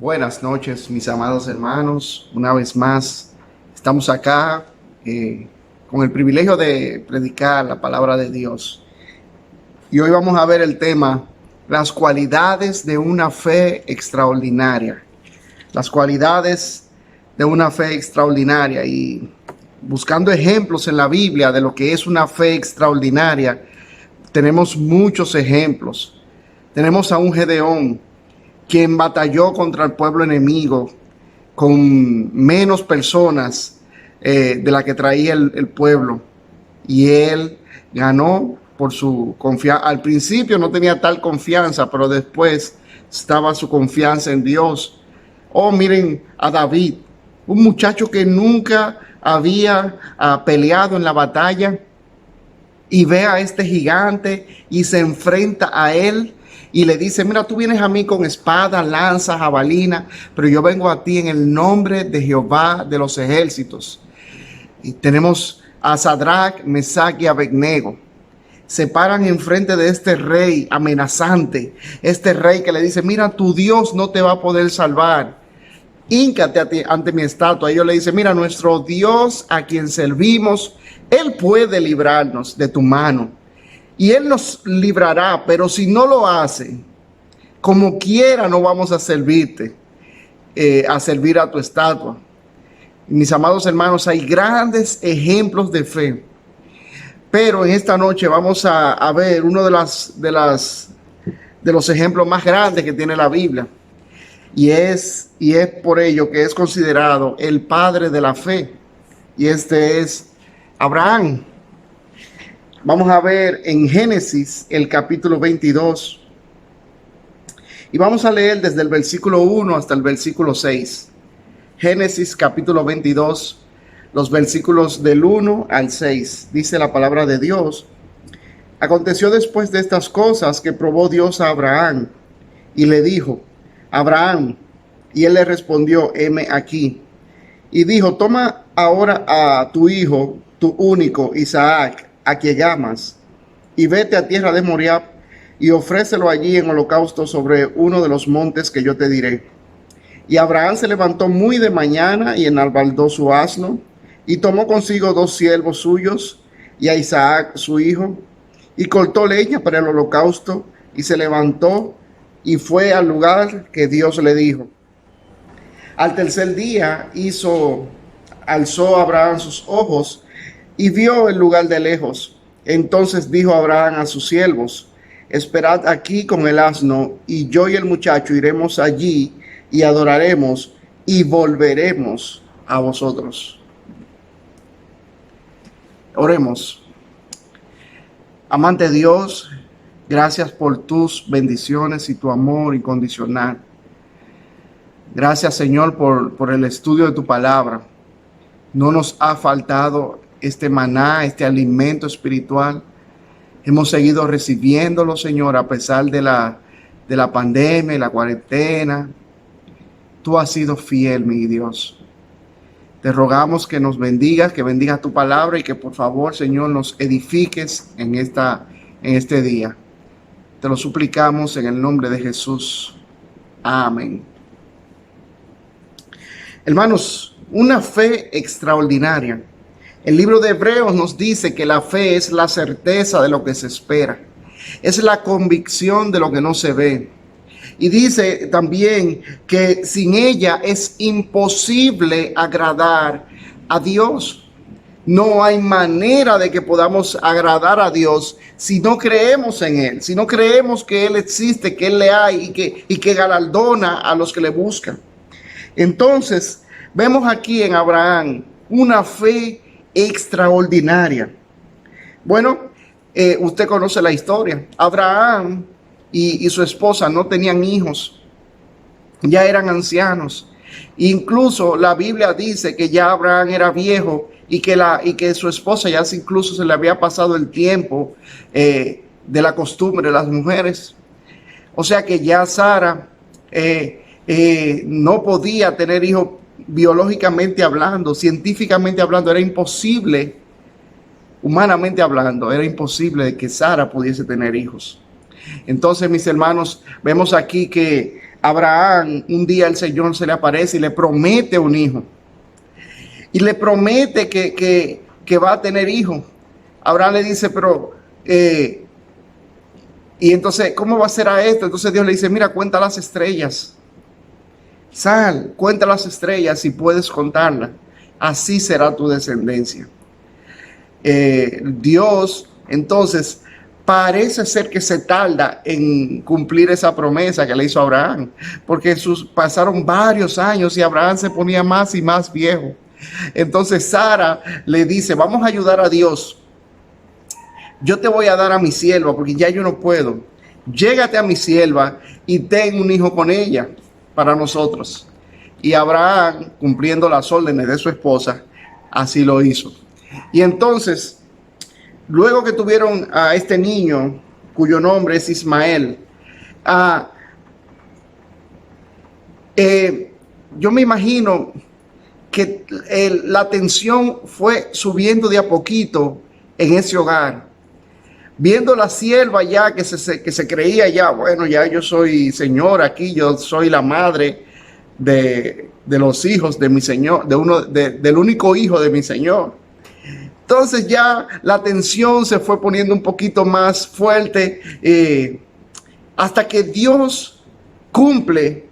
Buenas noches, mis amados hermanos. Una vez más, estamos acá con el privilegio de predicar la palabra de Dios. Y hoy vamos a ver el tema, las cualidades de una fe extraordinaria. Las cualidades de una fe extraordinaria. Y buscando ejemplos en la Biblia de lo que es una fe extraordinaria, tenemos muchos ejemplos. Tenemos a un Gedeón, quien batalló contra el pueblo enemigo con menos personas de la que traía el pueblo. Y él ganó por su confianza. Al principio no tenía tal confianza, pero después estaba su confianza en Dios. Oh, miren a David, un muchacho que nunca había peleado en la batalla, y ve a este gigante y se enfrenta a él y le dice: mira, tú vienes a mí con espada, lanza, jabalina, pero yo vengo a ti en el nombre de Jehová de los ejércitos. Y tenemos a Sadrach, Mesach y Abednego. Se paran enfrente de este rey amenazante, este rey que le dice: mira, tu Dios no te va a poder salvar. Híncate ante mi estatua. Ellos le dicen: mira, nuestro Dios a quien servimos, Él puede librarnos de tu mano y Él nos librará, pero si no lo hace, como quiera no vamos a servirte, a servir a tu estatua. Mis amados hermanos, hay grandes ejemplos de fe, pero en esta noche vamos a ver uno de los ejemplos más grandes que tiene la Biblia. Y es por ello que es considerado el padre de la fe. Y este es Abraham. Vamos a ver en Génesis el capítulo 22. Y vamos a leer desde el versículo 1 hasta el versículo 6. Génesis capítulo 22, los versículos del 1 al 6. Dice la palabra de Dios: aconteció después de estas cosas que probó Dios a Abraham y le dijo: Abraham. Y él le respondió: heme aquí. Y dijo: toma ahora a tu hijo, tu único, Isaac, a quien amas, y vete a tierra de Moriah, y ofrécelo allí en holocausto sobre uno de los montes que yo te diré. Y Abraham se levantó muy de mañana y enalbardó su asno, y tomó consigo 2 siervos suyos, y a Isaac su hijo, y cortó leña para el holocausto, y se levantó y fue al lugar que Dios le dijo. Al tercer día alzó Abraham sus ojos y vio el lugar de lejos. Entonces dijo Abraham a sus siervos: esperad aquí con el asno, y yo y el muchacho iremos allí y adoraremos y volveremos a vosotros. Oremos. Amante Dios, gracias por tus bendiciones y tu amor incondicional. Gracias, Señor, por el estudio de tu palabra. No nos ha faltado este maná, este alimento espiritual. Hemos seguido recibiéndolo, Señor, a pesar de la pandemia, la cuarentena. Tú has sido fiel, mi Dios. Te rogamos que nos bendigas, que bendigas tu palabra y que por favor, Señor, nos edifiques en este día. Te lo suplicamos en el nombre de Jesús. Amén. Hermanos, una fe extraordinaria. El libro de Hebreos nos dice que la fe es la certeza de lo que se espera. Es la convicción de lo que no se ve. Y dice también que sin ella es imposible agradar a Dios. No hay manera de que podamos agradar a Dios si no creemos en Él, si no creemos que Él existe, que Él le hay y que galardona a los que le buscan. Entonces, vemos aquí en Abraham una fe extraordinaria. Bueno, usted conoce la historia. Abraham y su esposa no tenían hijos, ya eran ancianos. Incluso la Biblia dice que ya Abraham era viejo y que su esposa ya incluso se le había pasado el tiempo de la costumbre de las mujeres. O sea que ya Sara no podía tener hijos biológicamente hablando, científicamente hablando. Era imposible, humanamente hablando, era imposible que Sara pudiese tener hijos. Entonces, mis hermanos, vemos aquí que Abraham, un día el Señor se le aparece y le promete un hijo. Y le promete que va a tener hijo. Abraham le dice, pero... y entonces, ¿cómo va a ser a esto? Entonces Dios le dice, mira, cuenta las estrellas. Sal, cuenta las estrellas si puedes contarlas. Así será tu descendencia. Dios, entonces, parece ser que se tarda en cumplir esa promesa que le hizo a Abraham, porque pasaron varios años y Abraham se ponía más y más viejo. Entonces Sara le dice, vamos a ayudar a Dios. Yo te voy a dar a mi sierva porque ya yo no puedo. Llégate a mi sierva y ten un hijo con ella para nosotros. Y Abraham, cumpliendo las órdenes de su esposa, así lo hizo. Y entonces, luego que tuvieron a este niño, cuyo nombre es Ismael, yo me imagino que la tensión fue subiendo de a poquito en ese hogar. Viendo la sierva ya que se creía ya, bueno, ya yo soy señora aquí, yo soy la madre de los hijos de mi Señor, del único hijo de mi Señor. Entonces ya la tensión se fue poniendo un poquito más fuerte hasta que Dios cumple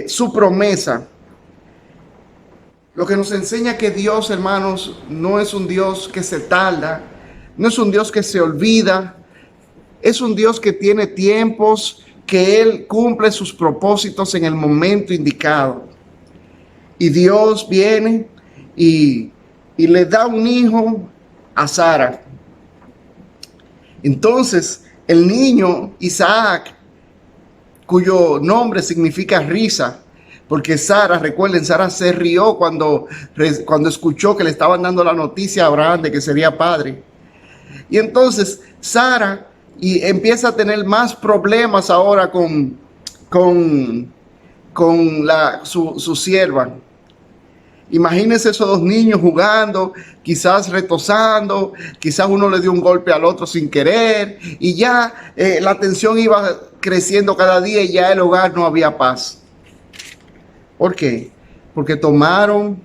su promesa. Lo que nos enseña que Dios, hermanos, no es un Dios que se tarda, no es un Dios que se olvida, es un Dios que tiene tiempos, que Él cumple sus propósitos en el momento indicado. Y Dios viene y le da un hijo a Sara. Entonces, el niño Isaac, cuyo nombre significa risa, porque Sara, recuerden, Sara se rió cuando escuchó que le estaban dando la noticia a Abraham de que sería padre. Y entonces Sara empieza a tener más problemas ahora con su sierva. Imagínense esos dos niños jugando, quizás retosando, quizás uno le dio un golpe al otro sin querer, y ya la tensión iba creciendo cada día y ya el hogar no había paz. ¿Por qué? Porque tomaron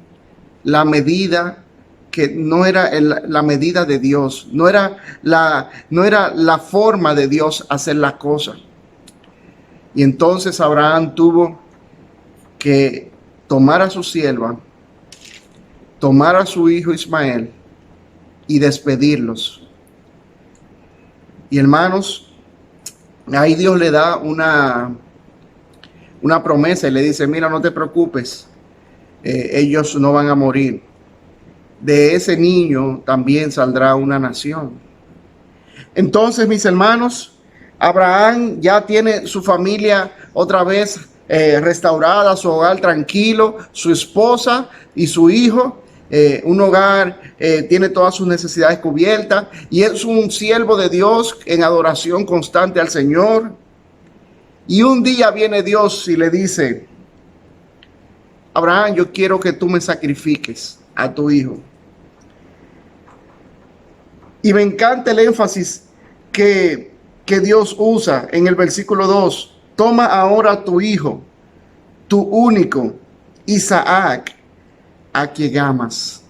la medida que no era la medida de Dios, no era la forma de Dios hacer las cosas. Y entonces Abraham tuvo que tomar a su sierva, tomar a su hijo Ismael y despedirlos. Y hermanos, ahí Dios le da una promesa y le dice, mira, no te preocupes, ellos no van a morir. De ese niño también saldrá una nación. Entonces, mis hermanos, Abraham ya tiene su familia otra vez restaurada, su hogar tranquilo, su esposa y su hijo. Un hogar, tiene todas sus necesidades cubiertas y es un siervo de Dios en adoración constante al Señor. Y un día viene Dios y le dice, Abraham, yo quiero que tú me sacrifiques a tu hijo. Y me encanta el énfasis que Dios usa en el versículo 2. Toma ahora tu hijo, tu único, Isaac, a quien amas.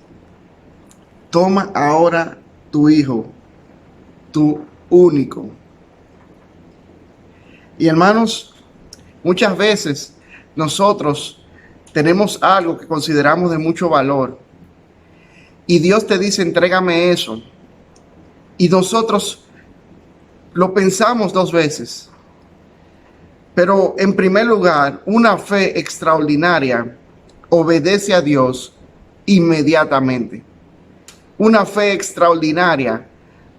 Toma ahora tu hijo, tu único. Y hermanos, muchas veces nosotros tenemos algo que consideramos de mucho valor. Y Dios te dice, entrégame eso. Y nosotros lo pensamos dos veces. Pero en primer lugar, una fe extraordinaria obedece a Dios inmediatamente. Una fe extraordinaria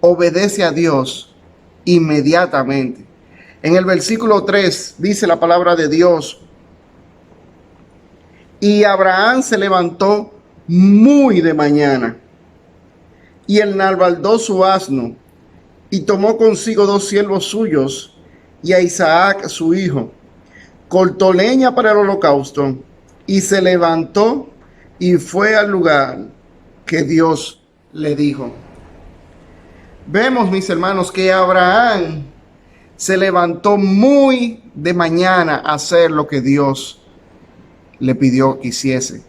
obedece a Dios inmediatamente. En el versículo 3 dice la palabra de Dios, y Abraham se levantó muy de mañana y enalbardó su asno y tomó consigo 2 siervos suyos y a Isaac su hijo. Cortó leña para el holocausto y se levantó y fue al lugar que Dios le dijo. Vemos, mis hermanos, que Abraham se levantó muy de mañana a hacer lo que Dios le pidió que hiciese.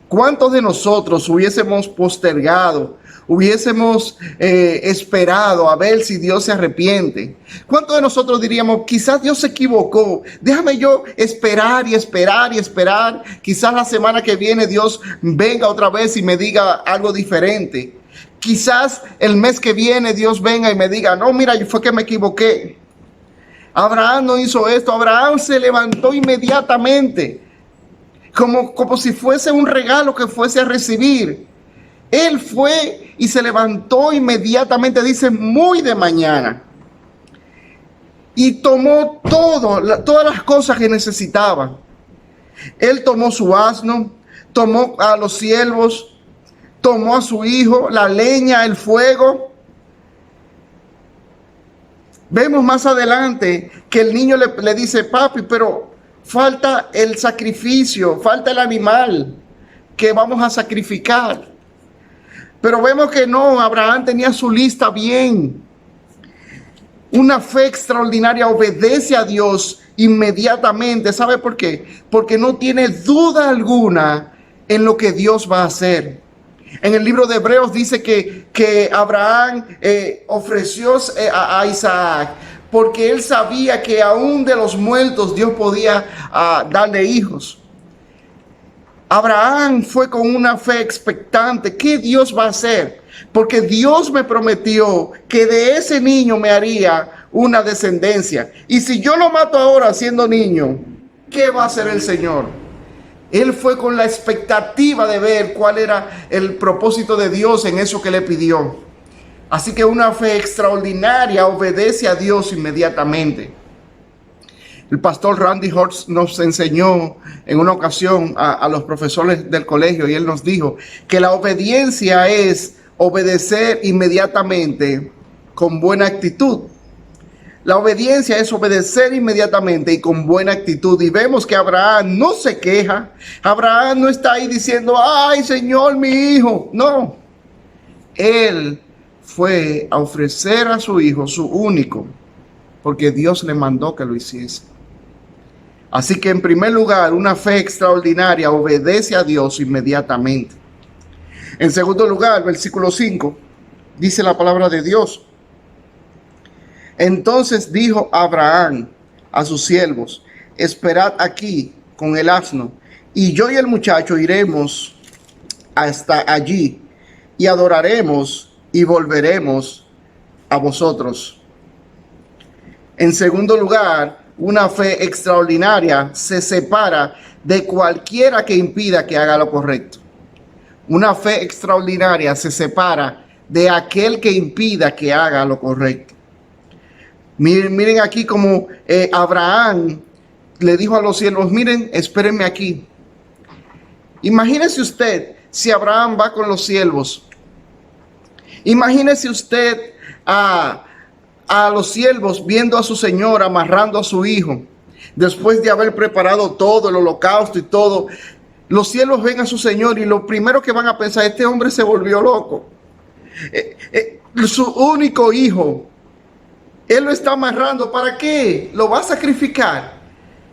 ¿Cuántos de nosotros hubiésemos postergado, hubiésemos esperado a ver si Dios se arrepiente? ¿Cuántos de nosotros diríamos, quizás Dios se equivocó, déjame yo esperar y esperar y esperar, quizás la semana que viene Dios venga otra vez y me diga algo diferente? Quizás el mes que viene Dios venga y me diga, no, mira, fue que me equivoqué. Abraham no hizo esto, Abraham se levantó inmediatamente, como si fuese un regalo que fuese a recibir. Él fue y se levantó inmediatamente, dice, muy de mañana. Y tomó todas las cosas que necesitaba. Él tomó su asno, tomó a los siervos, tomó a su hijo, la leña, el fuego. Vemos más adelante que el niño le dice, papi, pero falta el sacrificio, falta el animal que vamos a sacrificar. Pero vemos que no, Abraham tenía su lista bien. Una fe extraordinaria, obedece a Dios inmediatamente. ¿Sabe por qué? Porque no tiene duda alguna en lo que Dios va a hacer. En el libro de Hebreos dice que Abraham ofreció a Isaac porque él sabía que aún de los muertos Dios podía darle hijos. Abraham fue con una fe expectante. ¿Qué Dios va a hacer? Porque Dios me prometió que de ese niño me haría una descendencia. Y si yo lo mato ahora siendo niño, ¿qué va a hacer el Señor? Él fue con la expectativa de ver cuál era el propósito de Dios en eso que le pidió. Así que una fe extraordinaria obedece a Dios inmediatamente. El pastor Randy Hortz nos enseñó en una ocasión a los profesores del colegio y él nos dijo que la obediencia es obedecer inmediatamente con buena actitud. La obediencia es obedecer inmediatamente y con buena actitud. Y vemos que Abraham no se queja. Abraham no está ahí diciendo, ay Señor, mi hijo. No. Él fue a ofrecer a su hijo, su único, porque Dios le mandó que lo hiciese. Así que en primer lugar, una fe extraordinaria obedece a Dios inmediatamente. En segundo lugar, versículo 5, dice la palabra de Dios. Entonces dijo Abraham a sus siervos, esperad aquí con el asno, y yo y el muchacho iremos hasta allí, y adoraremos y volveremos a vosotros. En segundo lugar, una fe extraordinaria se separa de cualquiera que impida que haga lo correcto. Una fe extraordinaria se separa de aquel que impida que haga lo correcto. Miren aquí como Abraham le dijo a los siervos, miren, espérenme aquí. Imagínese usted si Abraham va con los siervos. Imagínese usted a los siervos viendo a su señor amarrando a su hijo. Después de haber preparado todo, el holocausto y todo, los siervos ven a su señor y lo primero que van a pensar, este hombre se volvió loco. Su único hijo, él lo está amarrando. ¿Para qué? Lo va a sacrificar.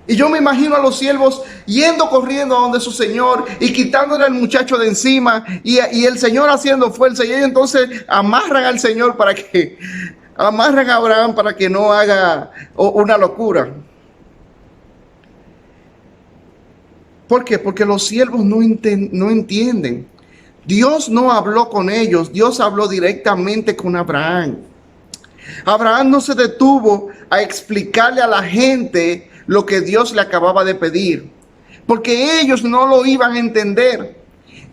Y yo me imagino a los siervos yendo corriendo a donde su señor y quitándole al muchacho de encima y el señor haciendo fuerza. Y ellos entonces amarran al señor amarran a Abraham para que no haga una locura. ¿Por qué? Porque los siervos no entienden. Dios no habló con ellos, Dios habló directamente con Abraham. Abraham no se detuvo a explicarle a la gente lo que Dios le acababa de pedir, porque ellos no lo iban a entender.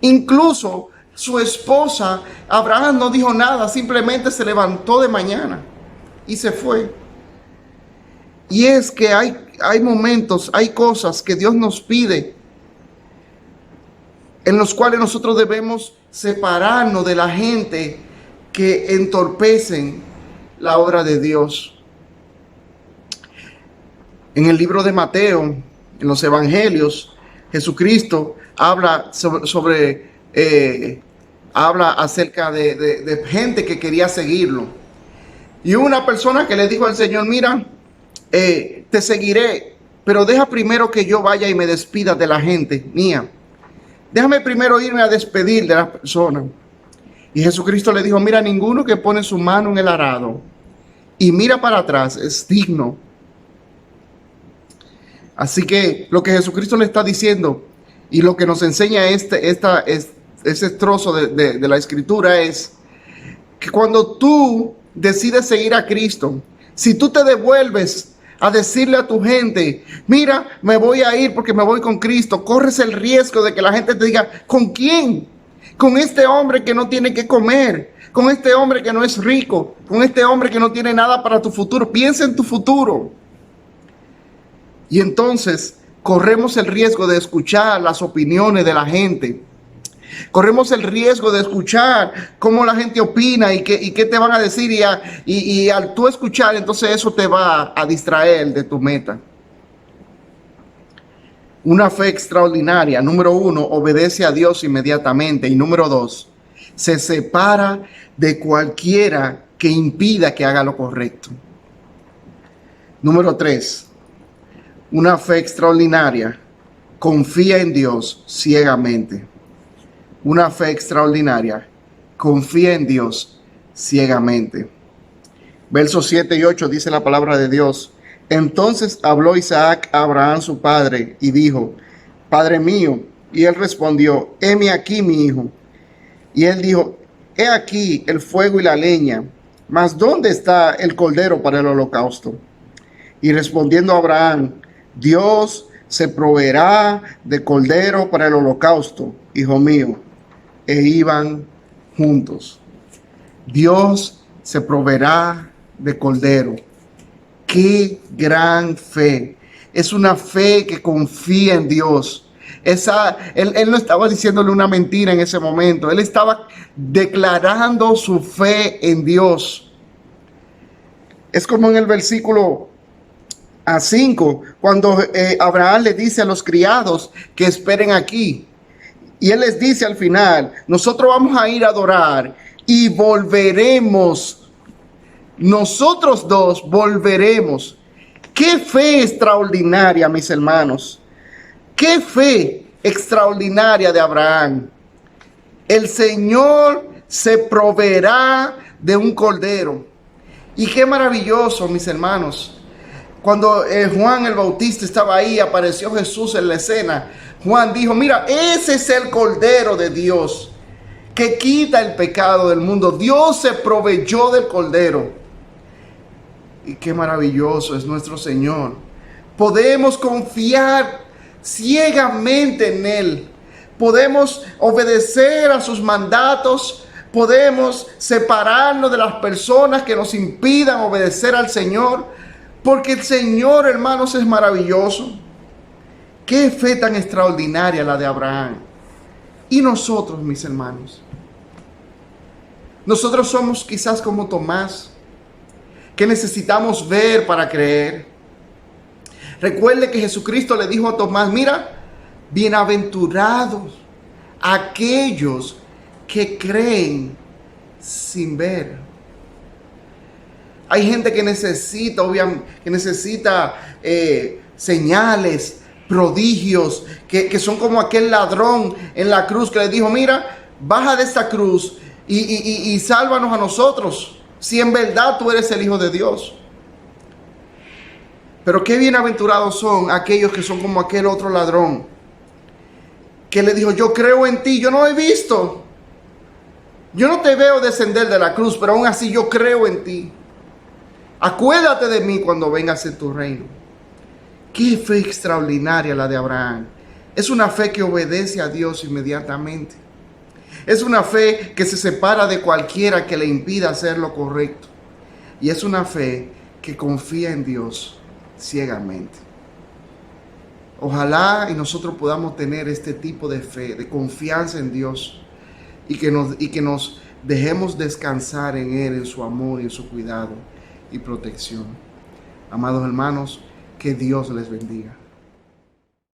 Incluso su esposa, Abraham no dijo nada, simplemente se levantó de mañana y se fue. Y es que hay momentos, hay cosas que Dios nos pide, en los cuales nosotros debemos separarnos de la gente que entorpecen la obra de Dios. En el libro de Mateo, en los evangelios, Jesucristo habla habla acerca de gente que quería seguirlo. Y una persona que le dijo al Señor, mira, te seguiré, pero deja primero que yo vaya y me despida de la gente mía. Déjame primero irme a despedir de las personas. Y Jesucristo le dijo, mira, ninguno que pone su mano en el arado y mira para atrás es digno. Así que lo que Jesucristo le está diciendo y lo que nos enseña ese trozo de la Escritura es que cuando tú decides seguir a Cristo, si tú te devuelves a decirle a tu gente, mira, me voy a ir porque me voy con Cristo, corres el riesgo de que la gente te diga, ¿con quién? Con este hombre que no tiene que comer, con este hombre que no es rico, con este hombre que no tiene nada para tu futuro. Piensa en tu futuro. Y entonces corremos el riesgo de escuchar las opiniones de la gente. Corremos el riesgo de escuchar cómo la gente opina y qué te van a decir. Y al tú escuchar, entonces eso te va a distraer de tu meta. Una fe extraordinaria, número 1, obedece a Dios inmediatamente. Y número 2, se separa de cualquiera que impida que haga lo correcto. Número 3, una fe extraordinaria, confía en Dios ciegamente. Una fe extraordinaria, confía en Dios ciegamente. Versos 7 y 8 dice la palabra de Dios. Entonces habló Isaac a Abraham su padre y dijo, Padre mío. Y él respondió, heme aquí mi hijo. Y él dijo, he aquí el fuego y la leña, mas ¿dónde está el cordero para el holocausto? Y respondiendo Abraham, Dios se proveerá de cordero para el holocausto, hijo mío. E iban juntos. Dios se proveerá de cordero. ¡Qué gran fe! Es una fe que confía en Dios. Él no estaba diciéndole una mentira en ese momento. Él estaba declarando su fe en Dios. Es como en el versículo 5, cuando Abraham le dice a los criados que esperen aquí. Y él les dice al final, nosotros vamos a ir a adorar y volveremos. Nosotros dos volveremos. ¡Qué fe extraordinaria, mis hermanos! ¡Qué fe extraordinaria de Abraham! El Señor se proveerá de un cordero. Y qué maravilloso, mis hermanos. Cuando Juan el Bautista estaba ahí, apareció Jesús en la escena. Juan dijo, mira, ese es el Cordero de Dios que quita el pecado del mundo. Dios se proveyó del Cordero. Y qué maravilloso es nuestro Señor. Podemos confiar ciegamente en Él. Podemos obedecer a sus mandatos. Podemos separarnos de las personas que nos impidan obedecer al Señor. Porque el Señor, hermanos, es maravilloso. Qué fe tan extraordinaria la de Abraham. Y nosotros, mis hermanos. Nosotros somos quizás como Tomás, que necesitamos ver para creer. Recuerde que Jesucristo le dijo a Tomás, mira, bienaventurados aquellos que creen sin ver. Hay gente que necesita, obviamente, señales, prodigios, que son como aquel ladrón en la cruz que le dijo, mira, baja de esta cruz y sálvanos a nosotros, si en verdad tú eres el Hijo de Dios. Pero qué bienaventurados son aquellos que son como aquel otro ladrón, que le dijo, yo creo en ti, yo no he visto, yo no te veo descender de la cruz, pero aún así yo creo en ti. Acuérdate de mí cuando vengas en tu reino. Qué fe extraordinaria la de Abraham. Es una fe que obedece a Dios inmediatamente. Es una fe que se separa de cualquiera que le impida hacer lo correcto. Y es una fe que confía en Dios ciegamente. Ojalá y nosotros podamos tener este tipo de fe, de confianza en Dios, y que nos dejemos descansar en Él, en su amor y en su cuidado y protección. Amados hermanos, que Dios les bendiga.